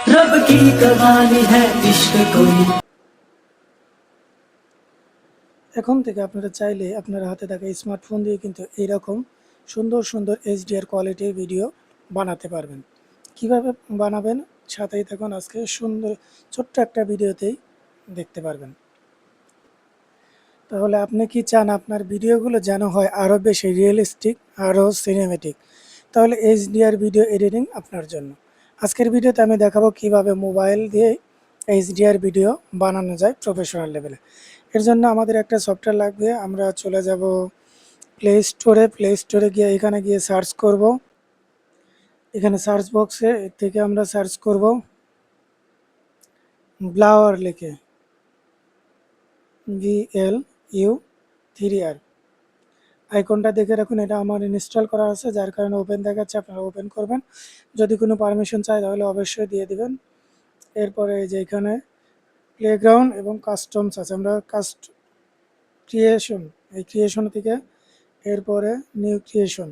रब की कहानी है इश्क कोई। এখন থেকে আপনারা চাইলে আপনার হাতে থাকা স্মার্টফোন দিয়ে কিন্তু এইরকম সুন্দর সুন্দর এইচডিআর কোয়ালিটির ভিডিও বানাতে পারবেন। কিভাবে বানাবেন সাথেই থাকুন, আজকে সুন্দর ছোট্ট একটা ভিডিওতেই দেখতে পারবেন। তাহলে আপনি কি চান আপনার ভিডিওগুলো যেন হয় আরও বেশি রিয়েলিস্টিক, আরও সিনেমেটিক? তাহলে এইচডিআর ভিডিও এডিটিং আপনার জন্য। আজকের ভিডিওতে আমি দেখাবো কিভাবে মোবাইল দিয়ে এইচডিআর ভিডিও বানানো যায় প্রফেশনাল লেভেলে। এর জন্য আমাদের একটা সফটওয়্যার লাগবে। আমরা চলে যাব প্লে স্টোরে গিয়ে এখানে গিয়ে সার্চ করব। এখানে সার্চ বক্সে এর থেকে আমরা সার্চ করব ব্লাওয়ার লিখে, VLU3R। আইকনটা দেখে রাখুন, এটা আমার ইনস্টল করা আছে যার কারণে ওপেন দেখাচ্ছে, আপনারা ওপেন করবেন। যদি কোনো পারমিশন চাই তাহলে অবশ্যই দিয়ে দিবেন। এরপরে এই যে এখানে প্লেগ্রাউন্ড এবং কাস্টমস আছে, আমরা ক্রিয়েশন, এই ক্রিয়েশন থেকে এরপরে নিউ ক্রিয়েশন,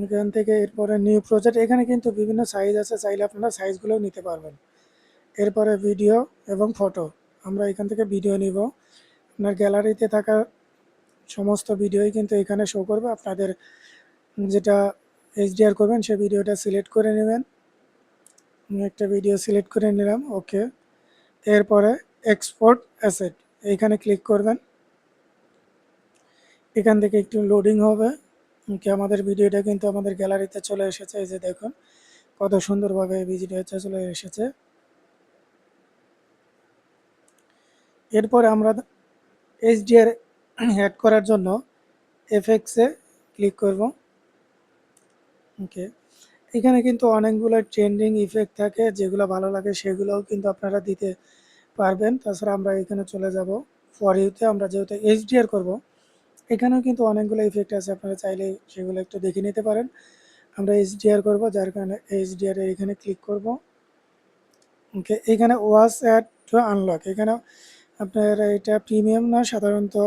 এখান থেকে এরপরে নিউ প্রজেক্ট। এখানে কিন্তু বিভিন্ন সাইজ আছে, চাইলে আপনারা সাইজগুলোও নিতে পারবেন। এরপরে ভিডিও এবং ফটো, আমরা এখান থেকে ভিডিও নিব। আপনার গ্যালারিতে থাকা সমস্ত ভিডিওই কিন্তু এখানে শো করবে। আপনাদের যেটা এইচডিআর করবেন সেই ভিডিওটা সিলেক্ট করে নেবেন। আমি একটা ভিডিও সিলেক্ট করে নিলাম, ওকে। এরপরে এক্সপোর্ট অ্যাসেট, এইখানে ক্লিক করবেন। এখান থেকে একটু লোডিং হবে। ওকে, আমাদের ভিডিওটা কিন্তু আমাদের গ্যালারিতে চলে এসেছে। এই যে দেখুন কত সুন্দরভাবে ভিডিওটা চলে এসেছে। এরপরে আমরা এইচডিআর অ্যাড করার জন্য এফএক্সে ক্লিক করব। ওকে, এখানে কিন্তু অনেকগুলো ট্রেন্ডিং ইফেক্ট থাকে, যেগুলো ভালো লাগে সেগুলোও কিন্তু আপনারা দিতে পারবেন। তাছাড়া আমরা এখানে চলে যাব ফর ইউতে, আমরা যেহেতু এইচডিআর করব এখানেও কিন্তু অনেকগুলো ইফেক্ট আছে, আপনারা চাইলে সেগুলো একটু দেখে নিতে পারেন। আমরা এইচডিআর করব যার কারণে এইচডিআর এখানে ক্লিক করব। ওকে, এখানে ওয়াচ অ্যাড টু আনলক, এখানে আপনার এটা প্রিমিয়াম না, সাধারণত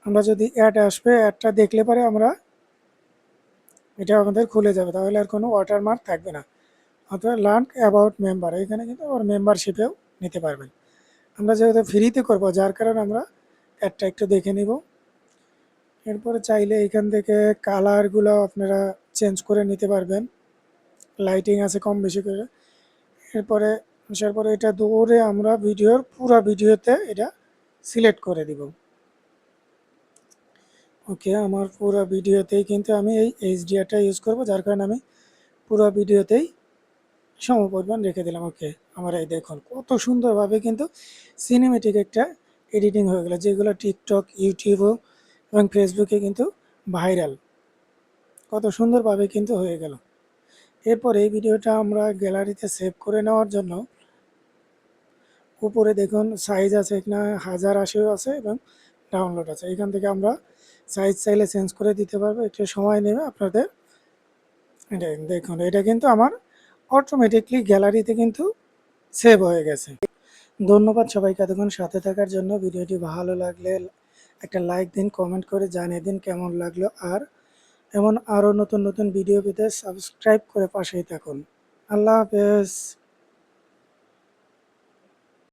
আমরা যদি অ্যাড আসবে অ্যাডটা দেখলে পরে আমরা এটা আমাদের খুলে যাবে, তাহলে আর কোনো ওয়াটারমার্ক থাকবে না। অথবা লার্ন অ্যাবাউট মেম্বার, এখানে কিন্তু আবার মেম্বারশিপেও নিতে পারবেন। আমরা যেহেতু ফ্রিতে করব যার কারণে আমরা অ্যাডটা একটু দেখে নিব। এরপরে চাইলে এখান থেকে কালারগুলো আপনারা চেঞ্জ করে নিতে পারবেন, লাইটিং আছে কম বেশি করে। এরপরে আসার পরে এটা দৌড়ে আমরা ভিডিওর পুরো ভিডিওতে এটা সিলেক্ট করে দিব। ওকে, আমার পুরো ভিডিওতেই কিন্তু আমি এই এইচডিআরটা ইউজ করব যার কারণে আমি পুরো ভিডিওতেই সমপরিমাণ রেখে দিলাম। ওকে, আমার এই দেখুন কত সুন্দরভাবে কিন্তু সিনেমেটিক একটা এডিটিং হয়ে গেলো, যেগুলো টিকটক, ইউটিউব এবং ফেসবুকে কিন্তু ভাইরাল, কত সুন্দরভাবে কিন্তু হয়ে গেল। এরপর এই ভিডিওটা আমরা গ্যালারিতে সেভ করে নেওয়ার জন্য উপরে দেখুন সাইজ আছে, এখানে 1080 আছে এবং ডাউনলোড আছে। এখান থেকে আমরা সাইজ চাইলে চেঞ্জ করে দিতে পারবো, একটু সময় নেবে আপনাদের। এটা দেখুন, এটা কিন্তু আমার অটোমেটিকলি গ্যালারিতে কিন্তু সেভ হয়ে গেছে। ধন্যবাদ সবাইকে এতক্ষণ সাথে থাকার জন্য। ভিডিওটি ভালো লাগলে একটা লাইক দিন, কমেন্ট করে জানিয়ে দিন কেমন লাগলো। আর এমন আরও নতুন নতুন ভিডিও পেতে সাবস্ক্রাইব করে পাশেই থাকুন। আল্লাহ হাফেজ।